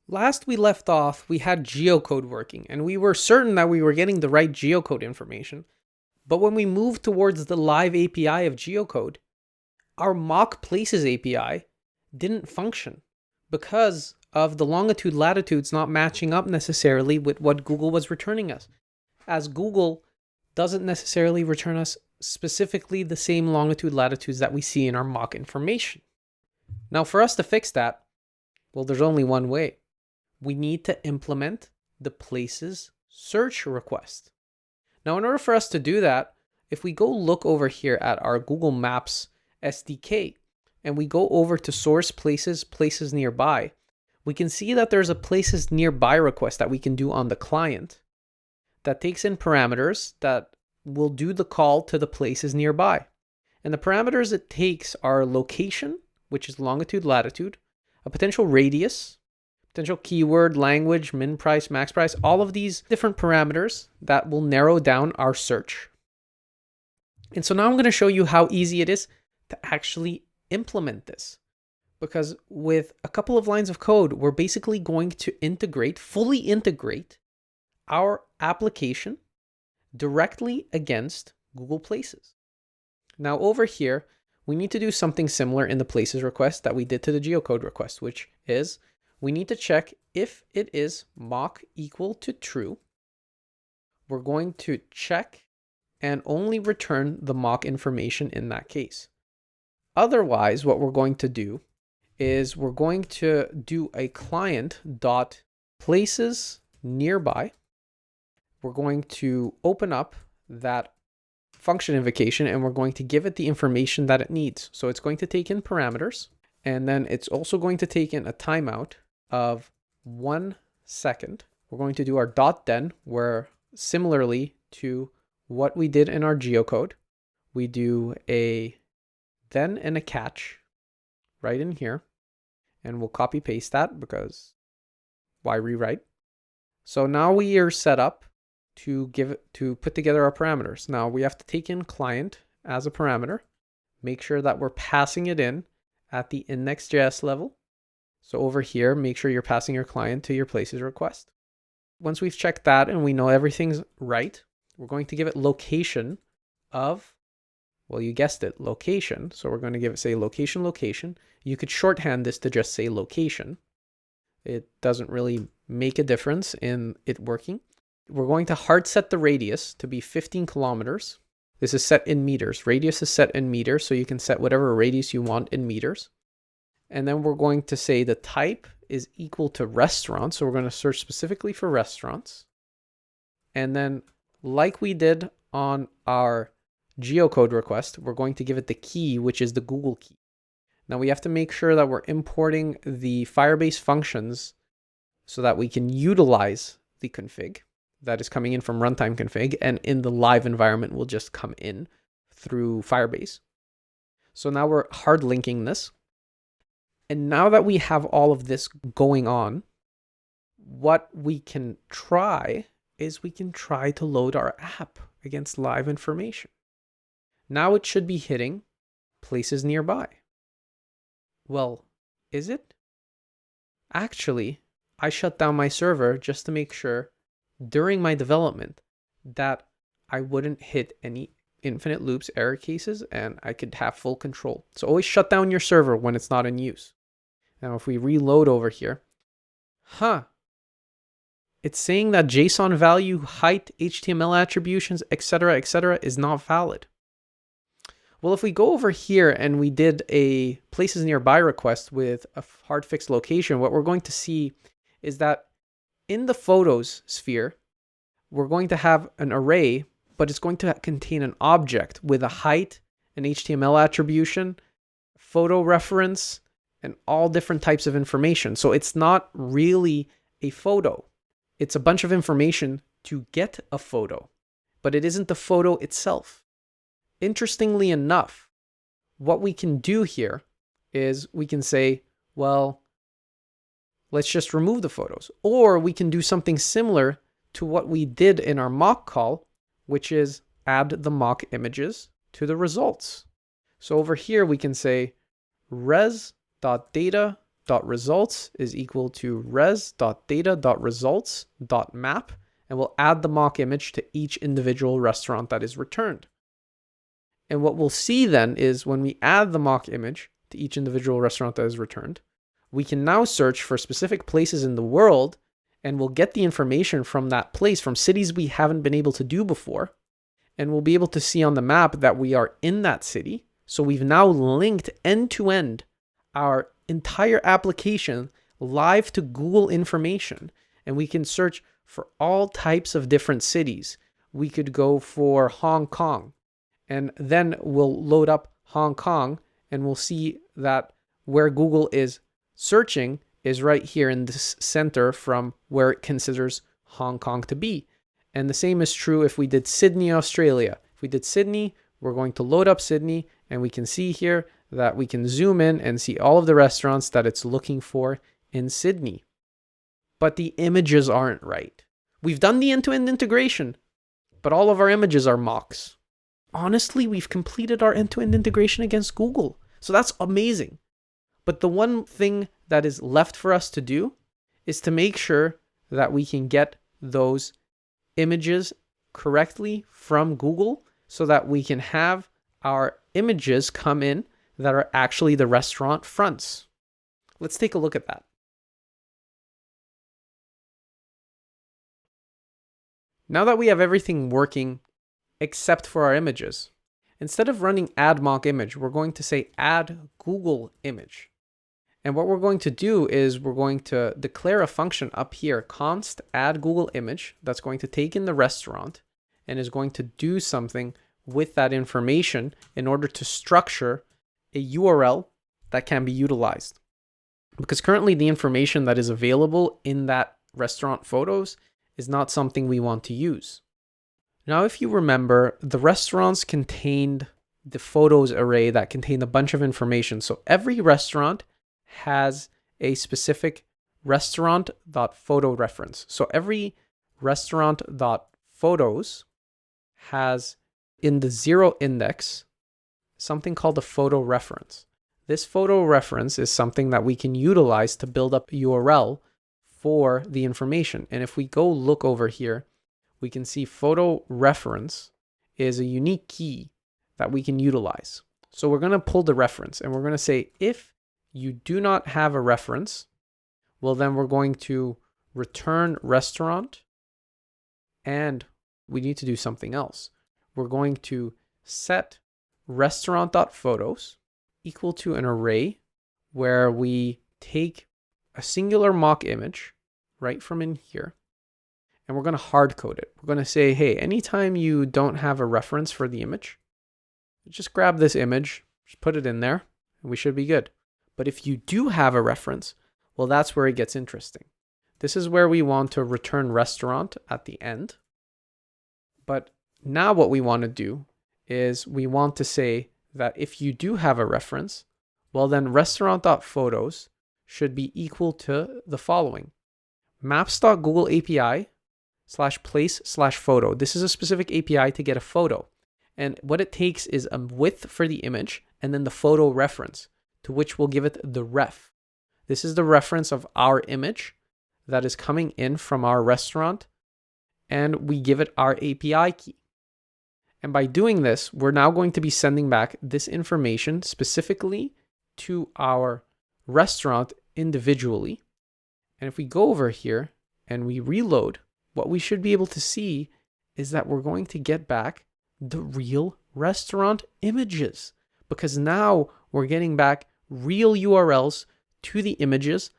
Last we left off, we had geocode working, and we were certain that we were getting the right geocode information. But when we moved towards the live API of geocode, our mock places API didn't function because of the longitude latitudes not matching up necessarily with what Google was returning us, as Google doesn't necessarily return us specifically the same longitude latitudes that we see in our mock information. Now, for us to fix that, well, there's only one way. We need to implement the places search request. Now, in order for us to do that, if we go look over here at our Google Maps SDK and we go over to source places, places nearby, we can see that there's a places nearby request that we can do on the client that takes in parameters that will do the call to the places nearby. And the parameters it takes are location, which is longitude, latitude, a potential radius, potential keyword, language, min price, max price, all of these different parameters that will narrow down our search. And so now I'm going to show you how easy it is to actually implement this. Because with a couple of lines of code, we're basically going to fully integrate our application directly against Google Places. Now over here, we need to do something similar in the places request that we did to the geocode request, which is we need to check if it is mock equal to true. We're going to check and only return the mock information in that case. Otherwise, what we're going to do is we're going to do a client dot places nearby. We're going to open up that function invocation and we're going to give it the information that it needs. So it's going to take in parameters, and then it's also going to take in a timeout of 1 second. We're going to do our .then, where similarly to what we did in our geocode, we do a then and a catch right in here, and we'll copy paste that because why rewrite? So now we are set up to put together our parameters. Now we have to take in client as a parameter, make sure that we're passing it in at the index.js level. So over here, make sure you're passing your client to your places request. Once we've checked that and we know everything's right, we're going to give it location of, well, you guessed it, location. So we're going to give it, say, location, location. You could shorthand this to just say location. It doesn't really make a difference in it working. We're going to hard set the radius to be 15 kilometers. This is set in meters. Radius is set in meters, so you can set whatever radius you want in meters. And then we're going to say the type is equal to restaurant. So we're going to search specifically for restaurants. And then like we did on our geocode request, we're going to give it the key, which is the Google key. Now we have to make sure that we're importing the Firebase functions so that we can utilize the config that is coming in from runtime config, and in the live environment will just come in through Firebase. So now we're hard linking this. And now that we have all of this going on, what we can try is we can try to load our app against live information. Now it should be hitting places nearby. Well, is it? Actually, I shut down my server just to make sure during my development that I wouldn't hit any infinite loops error cases and I could have full control. So always shut down your server when it's not in use. Now, if we reload over here, it's saying that JSON value, height, HTML attributions, etc., is not valid. Well, if we go over here and we did a places nearby request with a hard fixed location, what we're going to see is that in the photos sphere, we're going to have an array, but it's going to contain an object with a height, an HTML attribution, photo reference, and all different types of information. So it's not really a photo. It's a bunch of information to get a photo, but it isn't the photo itself. Interestingly enough, what we can do here is we can say, well, let's just remove the photos. Or we can do something similar to what we did in our mock call, which is add the mock images to the results. So over here, we can say res.data res.results is equal to res.data.results.map, and we'll add the mock image to each individual restaurant that is returned. And what we'll see then is when we add the mock image to each individual restaurant that is returned, we can now search for specific places in the world, and we'll get the information from that place, from cities we haven't been able to do before. And we'll be able to see on the map that we are in that city. So we've now linked end to end our entire application live to Google information. And we can search for all types of different cities. We could go for Hong Kong, and then we'll load up Hong Kong, and we'll see that where Google is searching is right here in this center from where it considers Hong Kong to be. And the same is true if we did Sydney, Australia. If we did Sydney, we're going to load up Sydney, and we can see here that we can zoom in and see all of the restaurants that it's looking for in Sydney. But the images aren't right. We've done the end-to-end integration, but all of our images are mocks. Honestly, we've completed our end-to-end integration against Google. So that's amazing. But the one thing that is left for us to do is to make sure that we can get those images correctly from Google so that we can have our images come in that are actually the restaurant fronts. Let's take a look at that. Now that we have everything working except for our images, instead of running add mock image, we're going to say add Google image. And what we're going to do is we're going to declare a function up here, const add Google image, that's going to take in the restaurant and is going to do something with that information in order to structure a URL that can be utilized. Because currently the information that is available in that restaurant photos is not something we want to use. Now, if you remember, the restaurants contained the photos array that contained a bunch of information. So every restaurant has a specific restaurant.photo reference. So every restaurant.photos has in the 0 index something called a photo reference. This photo reference is something that we can utilize to build up a URL for the information. And if we go look over here, we can see photo reference is a unique key that we can utilize. So we're going to pull the reference and we're going to say, if you do not have a reference, well, then we're going to return restaurant, and we need to do something else. We're going to set restaurant.photos equal to an array where we take a singular mock image right from in here, and we're going to hard code it. We're going to say, hey, anytime you don't have a reference for the image, just grab this image, just put it in there, and we should be good. But if you do have a reference, well, that's where it gets interesting. This is where we want to return restaurant at the end. But now what we want to do is we want to say that if you do have a reference, well, then restaurant.photos should be equal to the following: maps.google API /place/photo. This is a specific API to get a photo. And what it takes is a width for the image and then the photo reference, to which we'll give it the ref. This is the reference of our image that is coming in from our restaurant, and we give it our API key. And by doing this, we're now going to be sending back this information specifically to our restaurant individually. And if we go over here and we reload, what we should be able to see is that we're going to get back the real restaurant images, because now we're getting back real URLs to the images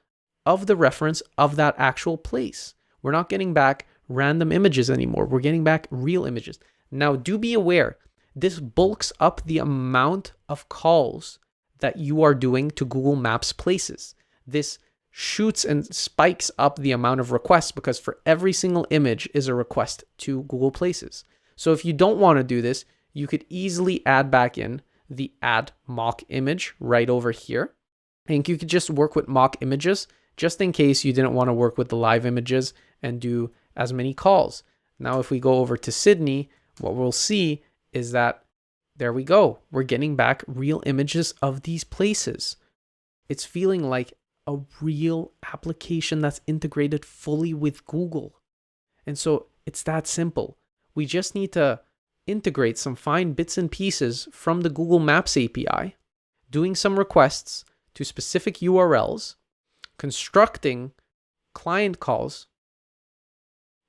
of the reference of that actual place. We're not getting back random images anymore. We're getting back real images. Now, do be aware, this bulks up the amount of calls that you are doing to Google Maps places. This shoots and spikes up the amount of requests, because for every single image is a request to Google Places. So if you don't want to do this, you could easily add back in the add mock image right over here. And you could just work with mock images just in case you didn't want to work with the live images and do as many calls. Now, if we go over to Sydney, what we'll see is that there we go. We're getting back real images of these places. It's feeling like a real application that's integrated fully with Google. And so it's that simple. We just need to integrate some fine bits and pieces from the Google Maps API, doing some requests to specific URLs, constructing client calls.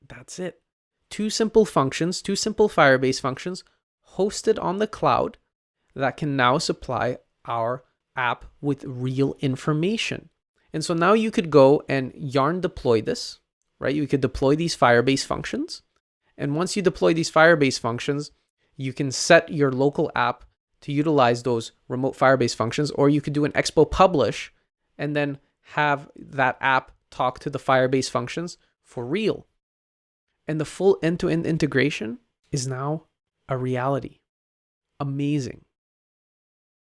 That's it. Two simple functions, two simple Firebase functions hosted on the cloud that can now supply our app with real information. And so now you could go and yarn deploy this, right? You could deploy these Firebase functions. And once you deploy these Firebase functions, you can set your local app to utilize those remote Firebase functions, or you could do an Expo publish and then have that app talk to the Firebase functions for real. And the full end-to-end integration is now a reality. Amazing.